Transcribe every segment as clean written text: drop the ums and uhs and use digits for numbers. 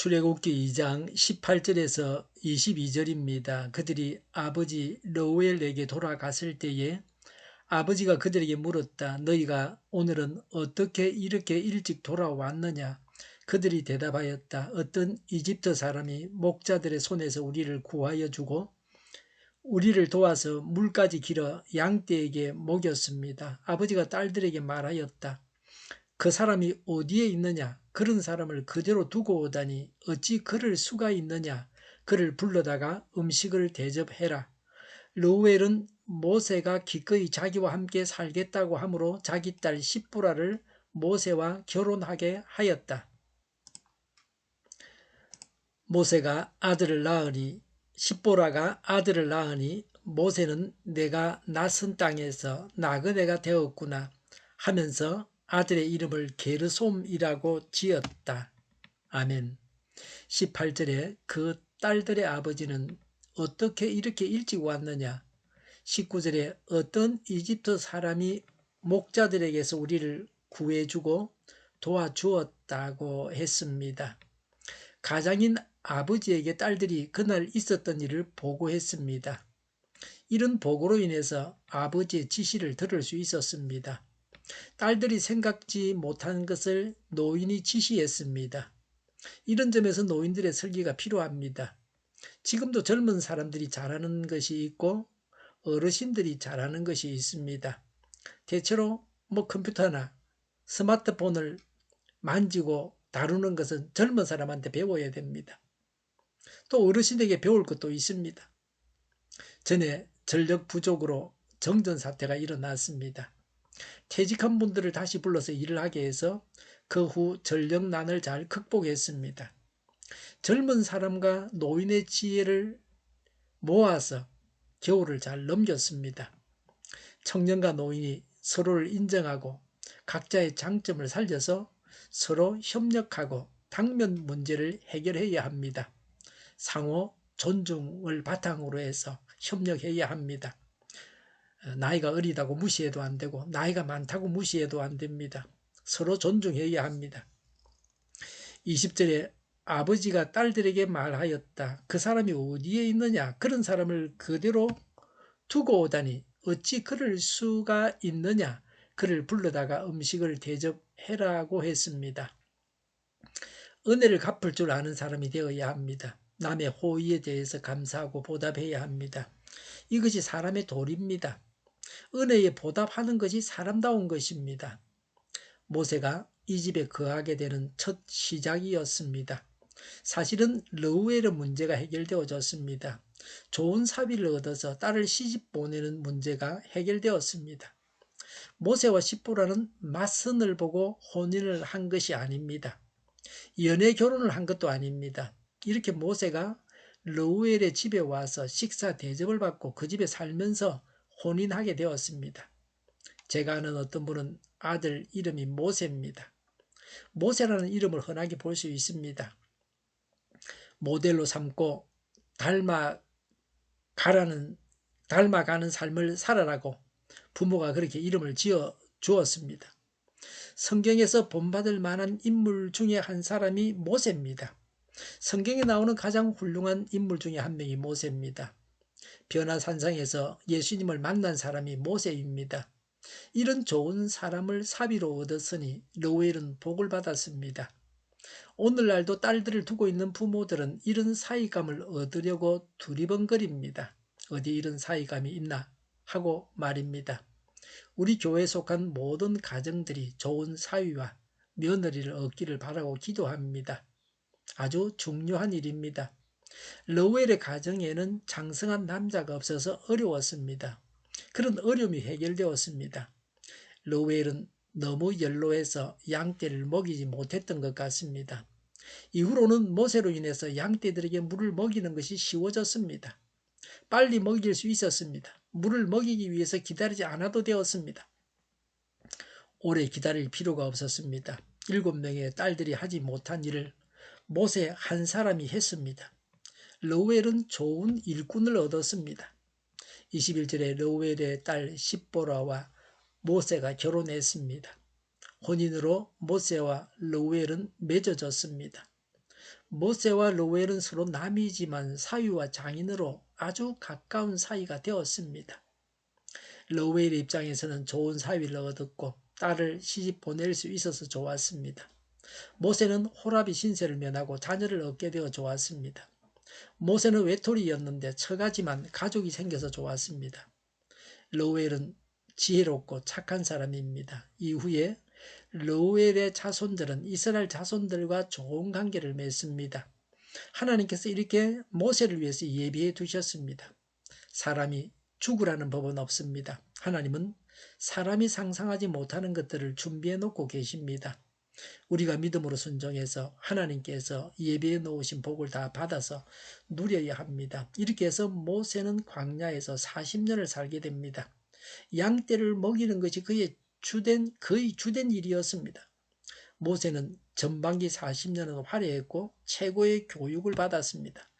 출애굽기 2장 18절에서 22절입니다. 그들이 아버지 러우엘에게 돌아갔을 때에 아버지가 그들에게 물었다. 너희가 오늘은 어떻게 이렇게 일찍 돌아왔느냐? 그들이 대답하였다. 어떤 이집트 사람이 목자들의 손에서 우리를 구하여 주고 우리를 도와서 물까지 길어 양떼에게 먹였습니다. 아버지가 딸들에게 말하였다. 그 사람이 어디에 있느냐? 그런 사람을 그대로 두고 오다니 어찌 그럴 수가 있느냐? 그를 불러다가 음식을 대접해라. 르우엘은 모세가 기꺼이 자기와 함께 살겠다고 하므로 자기 딸 십부라를 모세와 결혼하게 하였다. 모세가 아들을 낳으니 십보라가 아들을 낳으니 모세는 내가 낯선 땅에서 나그네가 되었구나 하면서 아들의 이름을 게르솜이라고 지었다. 아멘. 18절에 그 딸들의 아버지는 어떻게 이렇게 일찍 왔느냐? 19절에 어떤 이집트 사람이 목자들에게서 우리를 구해주고 도와주었다고 했습니다. 가장인 아버지에게 딸들이 그날 있었던 일을 보고했습니다. 이런 보고로 인해서 아버지의 지시를 들을 수 있었습니다. 딸들이 생각지 못한 것을 노인이 지시했습니다. 이런 점에서 노인들의 설계가 필요합니다. 지금도 젊은 사람들이 잘하는 것이 있고 어르신들이 잘하는 것이 있습니다. 대체로 컴퓨터나 스마트폰을 만지고 다루는 것은 젊은 사람한테 배워야 됩니다. 또 어르신에게 배울 것도 있습니다. 전에 전력 부족으로 정전 사태가 일어났습니다. 퇴직한 분들을 다시 불러서 일을 하게 해서 그 후 전력난을 잘 극복했습니다. 젊은 사람과 노인의 지혜를 모아서 겨울을 잘 넘겼습니다. 청년과 노인이 서로를 인정하고 각자의 장점을 살려서 서로 협력하고 당면 문제를 해결해야 합니다. 상호 존중을 바탕으로 해서 협력해야 합니다. 나이가 어리다고 무시해도 안 되고 나이가 많다고 무시해도 안 됩니다. 서로 존중해야 합니다. 20절에 아버지가 딸들에게 말하였다. 그 사람이 어디에 있느냐? 그런 사람을 그대로 두고 오다니 어찌 그럴 수가 있느냐? 그를 불러다가 음식을 대접해라고 했습니다. 은혜를 갚을 줄 아는 사람이 되어야 합니다. 남의 호의에 대해서 감사하고 보답해야 합니다. 이것이 사람의 도리입니다. 은혜에 보답하는 것이 사람다운 것입니다. 모세가 이 집에 거하게 되는 첫 시작이었습니다. 사실은 르우엘의 문제가 해결되어졌습니다. 좋은 사위를 얻어서 딸을 시집 보내는 문제가 해결되었습니다. 모세와 십보라는 맞선을 보고 혼인을 한 것이 아닙니다. 연애 결혼을 한 것도 아닙니다. 이렇게 모세가 르우엘의 집에 와서 식사 대접을 받고 그 집에 살면서 혼인하게 되었습니다. 제가 아는 어떤 분은 아들 이름이 모세입니다. 모세라는 이름을 흔하게 볼 수 있습니다. 모델로 삼고 닮아가는 삶을 살아라고 부모가 그렇게 이름을 지어 주었습니다. 성경에서 본받을 만한 인물 중에 한 사람이 모세입니다. 성경에 나오는 가장 훌륭한 인물 중에 한 명이 모세입니다. 변화산상에서 예수님을 만난 사람이 모세입니다. 이런 좋은 사람을 사위로 얻었으니 르우엘은 복을 받았습니다. 오늘날도 딸들을 두고 있는 부모들은 이런 사위감을 얻으려고 두리번거립니다. 어디 이런 사위감이 있나 하고 말입니다. 우리 교회에 속한 모든 가정들이 좋은 사위와 며느리를 얻기를 바라고 기도합니다. 아주 중요한 일입니다. 르우엘의 가정에는 장성한 남자가 없어서 어려웠습니다. 그런 어려움이 해결되었습니다. 르우엘은 너무 연로해서 양떼를 먹이지 못했던 것 같습니다. 이후로는 모세로 인해서 양떼들에게 물을 먹이는 것이 쉬워졌습니다. 빨리 먹일 수 있었습니다. 물을 먹이기 위해서 기다리지 않아도 되었습니다. 오래 기다릴 필요가 없었습니다. 7명의 딸들이 하지 못한 일을 모세 한 사람이 했습니다. 르우엘은 좋은 일꾼을 얻었습니다. 21절에 르우엘의 딸 십보라와 모세가 결혼했습니다. 혼인으로 모세와 르우엘은 맺어졌습니다. 모세와 로웰은 서로 남이지만 사위와 장인으로 아주 가까운 사이가 되었습니다. 로웰의 입장에서는 좋은 사위를 얻었고 딸을 시집 보낼 수 있어서 좋았습니다. 모세는 호랍이 신세를 면하고 자녀를 얻게 되어 좋았습니다. 모세는 외톨이였는데 처가지만 가족이 생겨서 좋았습니다. 로웰은 지혜롭고 착한 사람입니다. 이후에 로웰의 자손들은 이스라엘 자손들과 좋은 관계를 맺습니다. 하나님께서 이렇게 모세를 위해서 예비해 두셨습니다. 사람이 죽으라는 법은 없습니다. 하나님은 사람이 상상하지 못하는 것들을 준비해 놓고 계십니다. 우리가 믿음으로 순종해서 하나님께서 예비해 놓으신 복을 다 받아서 누려야 합니다. 이렇게 해서 모세는 광야에서 40년을 살게 됩니다. 양떼를 먹이는 것이 거의 주된 일이었습니다. 모세는 전반기 40년은 화려했고 최고의 교육을 받았습니다.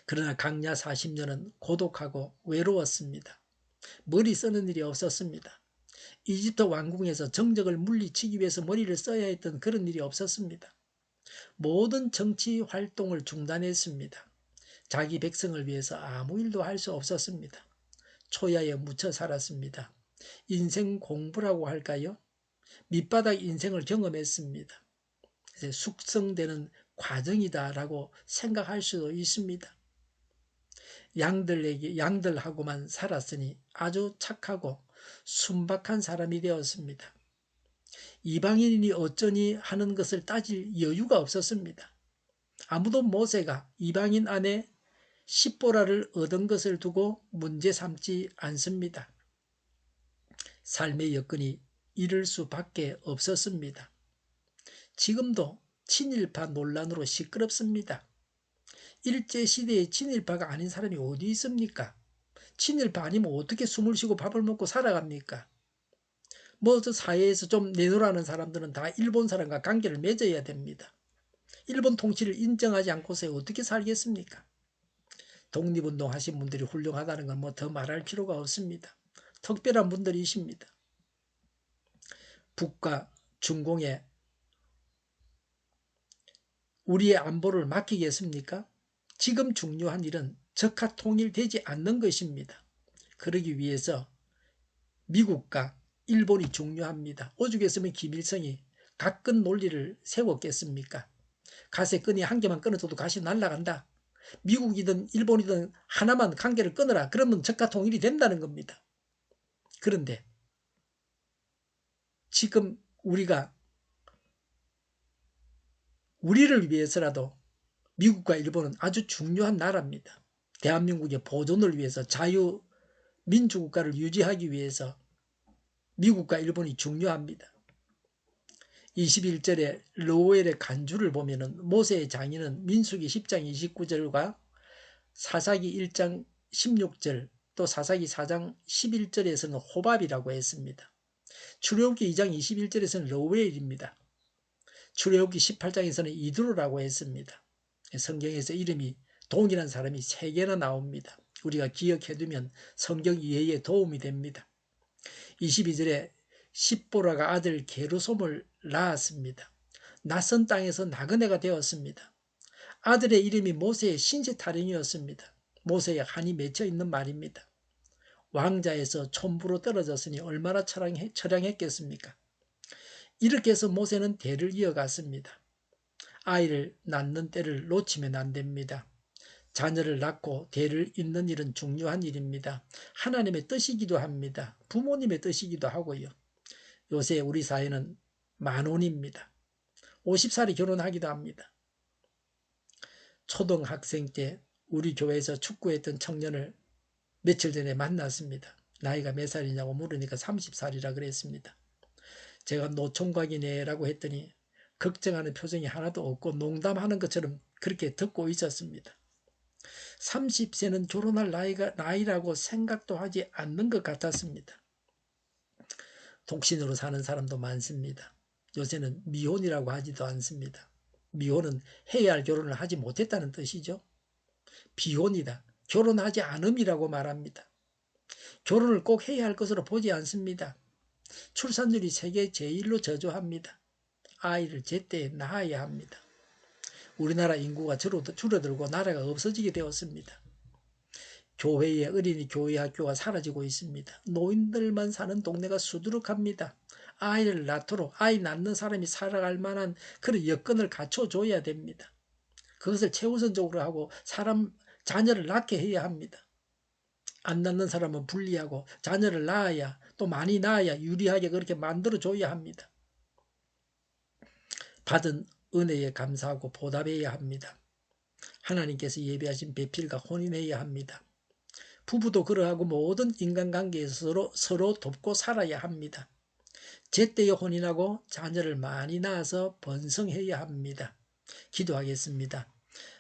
그러나 강야 40년은 고독하고 외로웠습니다. 머리 쓰는 일이 없었습니다. 이집트 왕궁에서 정적을 물리치기 위해서 머리를 써야 했던 그런 일이 없었습니다. 모든 정치 활동을 중단했습니다. 자기 백성을 위해서 아무 일도 할 수 없었습니다. 초야에 묻혀 살았습니다. 인생 공부라고 할까요? 밑바닥 인생을 경험했습니다. 숙성되는 과정이다라고 생각할 수도 있습니다. 양들하고만 살았으니 아주 착하고 순박한 사람이 되었습니다. 이방인이 어쩌니 하는 것을 따질 여유가 없었습니다. 아무도 모세가 이방인 안에 십보라를 얻은 것을 두고 문제 삼지 않습니다. 삶의 여건이 이럴 수밖에 없었습니다. 지금도 친일파 논란으로 시끄럽습니다. 일제시대의 친일파가 아닌 사람이 어디 있습니까? 친일파 아니면 어떻게 숨을 쉬고 밥을 먹고 살아갑니까? 저 사회에서 좀 내놓으라는 사람들은 다 일본 사람과 관계를 맺어야 됩니다. 일본 통치를 인정하지 않고서 어떻게 살겠습니까? 독립운동 하신 분들이 훌륭하다는 건 더 말할 필요가 없습니다. 특별한 분들이십니다. 북과 중공에 우리의 안보를 맡기겠습니까? 지금 중요한 일은 적화 통일되지 않는 것입니다. 그러기 위해서 미국과 일본이 중요합니다. 오죽했으면 김일성이 가끈 논리를 세웠겠습니까? 가세 끈이 한 개만 끊어줘도 가시 날아간다. 미국이든 일본이든 하나만 관계를 끊어라. 그러면 적화 통일이 된다는 겁니다. 그런데 지금 우리를 위해서라도 미국과 일본은 아주 중요한 나라입니다. 대한민국의 보존을 위해서 자유민주국가를 유지하기 위해서 미국과 일본이 중요합니다. 21절에 로웰의 간주를 보면 모세의 장인은 민수기 10장 29절과 사사기 1장 16절 또 사사기 4장 11절에서는 호밥이라고 했습니다. 출애굽기 2장 21절에서는 로웰입니다. 출애굽기 18장에서는 이드로라고 했습니다. 성경에서 이름이 동일한 사람이 3개나 나옵니다. 우리가 기억해두면 성경 이해에 도움이 됩니다. 22절에 십보라가 아들 게르솜을 낳았습니다. 낯선 땅에서 나그네가 되었습니다. 아들의 이름이 모세의 신세타령이었습니다. 모세의 한이 맺혀 있는 말입니다. 왕자에서 촌부로 떨어졌으니 얼마나 처량했겠습니까? 이렇게 해서 모세는 대를 이어갔습니다. 아이를 낳는 때를 놓치면 안 됩니다. 자녀를 낳고 대를 잇는 일은 중요한 일입니다. 하나님의 뜻이기도 합니다. 부모님의 뜻이기도 하고요. 요새 우리 사회는 만혼입니다. 50살에 결혼하기도 합니다. 초등학생 때 우리 교회에서 축구했던 청년을 며칠 전에 만났습니다. 나이가 몇 살이냐고 물으니까 30살이라 그랬습니다. 제가 노총각이네라고 했더니 걱정하는 표정이 하나도 없고 농담하는 것처럼 그렇게 듣고 있었습니다. 30세는 결혼할 나이라고 생각도 하지 않는 것 같았습니다. 독신으로 사는 사람도 많습니다. 요새는 미혼이라고 하지도 않습니다. 미혼은 해야 할 결혼을 하지 못했다는 뜻이죠. 비혼이다. 결혼하지 않음이라고 말합니다. 결혼을 꼭 해야 할 것으로 보지 않습니다. 출산율이 세계 제1로 저조합니다. 아이를 제때 낳아야 합니다. 우리나라 인구가 줄어들고 나라가 없어지게 되었습니다. 교회의 어린이 교회 학교가 사라지고 있습니다. 노인들만 사는 동네가 수두룩합니다. 아이를 낳도록 아이 낳는 사람이 살아갈 만한 그런 여건을 갖춰줘야 됩니다. 그것을 최우선적으로 하고 자녀를 낳게 해야 합니다. 안 낳는 사람은 분리하고 자녀를 낳아야 또 많이 낳아야 유리하게 그렇게 만들어줘야 합니다. 받은 은혜에 감사하고 보답해야 합니다. 하나님께서 예비하신 배필과 혼인해야 합니다. 부부도 그러하고 모든 인간관계에서 서로 돕고 살아야 합니다. 제때에 혼인하고 자녀를 많이 낳아서 번성해야 합니다. 기도하겠습니다.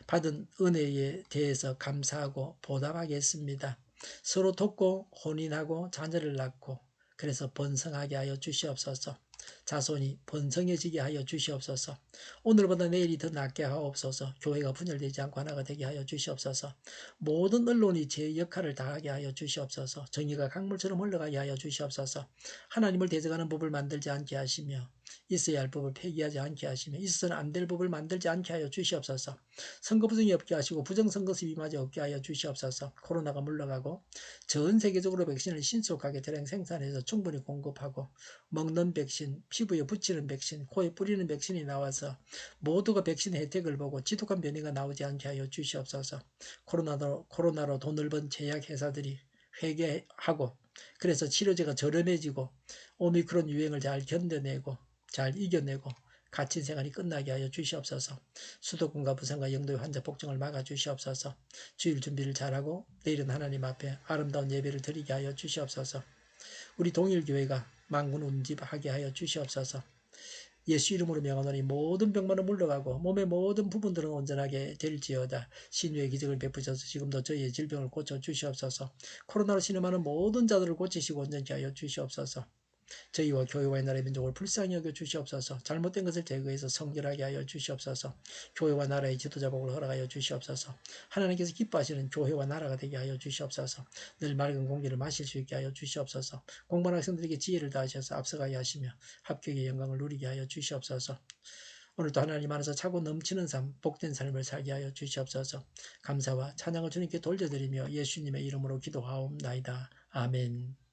받은 은혜에 대해서 감사하고 보답하겠습니다. 서로 돕고 혼인하고 자녀를 낳고 그래서 번성하게 하여 주시옵소서. 자손이 번성해지게 하여 주시옵소서. 오늘보다 내일이 더 낫게 하옵소서. 교회가 분열되지 않고 하나가 되게 하여 주시옵소서. 모든 언론이 제 역할을 다하게 하여 주시옵소서. 정의가 강물처럼 흘러가게 하여 주시옵소서. 하나님을 대적하는 법을 만들지 않게 하시며 있어야 할 법을 폐기하지 않게 하시며 있어서는 안 될 법을 만들지 않게 하여 주시옵소서. 선거 부정이 없게 하시고 부정선거 시비마저 없게 하여 주시옵소서. 코로나가 물러가고 전 세계적으로 백신을 신속하게 대량 생산해서 충분히 공급하고 먹는 백신, 피부에 붙이는 백신, 코에 뿌리는 백신이 나와서 모두가 백신의 혜택을 보고 지독한 변이가 나오지 않게 하여 주시옵소서. 코로나로 돈을 번 제약회사들이 회개하고 그래서 치료제가 저렴해지고 오미크론 유행을 잘 견뎌내고 잘 이겨내고 갇힌 생활이 끝나게 하여 주시옵소서. 수도권과 부산과 영도의 환자 폭증을 막아 주시옵소서. 주일 준비를 잘하고 내일은 하나님 앞에 아름다운 예배를 드리게 하여 주시옵소서. 우리 동일교회가 만군운집하게 하여 주시옵소서. 예수 이름으로 명하노니 모든 병만은 물러가고 몸의 모든 부분들은 온전하게 될지어다. 신유의 기적을 베푸셔서 지금도 저희의 질병을 고쳐 주시옵소서. 코로나로 신음하는 모든 자들을 고치시고 온전케 하여 주시옵소서. 저희와 교회와 나라의 민족을 불쌍히 여겨 주시옵소서. 잘못된 것을 제거해서 성결하게 하여 주시옵소서. 교회와 나라의 지도자복을 허락하여 주시옵소서. 하나님께서 기뻐하시는 교회와 나라가 되게 하여 주시옵소서. 늘 맑은 공기를 마실 수 있게 하여 주시옵소서. 공부하는 학생들에게 지혜를 다하셔서 앞서가게 하시며 합격의 영광을 누리게 하여 주시옵소서. 오늘도 하나님 안에서 차고 넘치는 삶, 복된 삶을 살게 하여 주시옵소서. 감사와 찬양을 주님께 돌려드리며 예수님의 이름으로 기도하옵나이다. 아멘.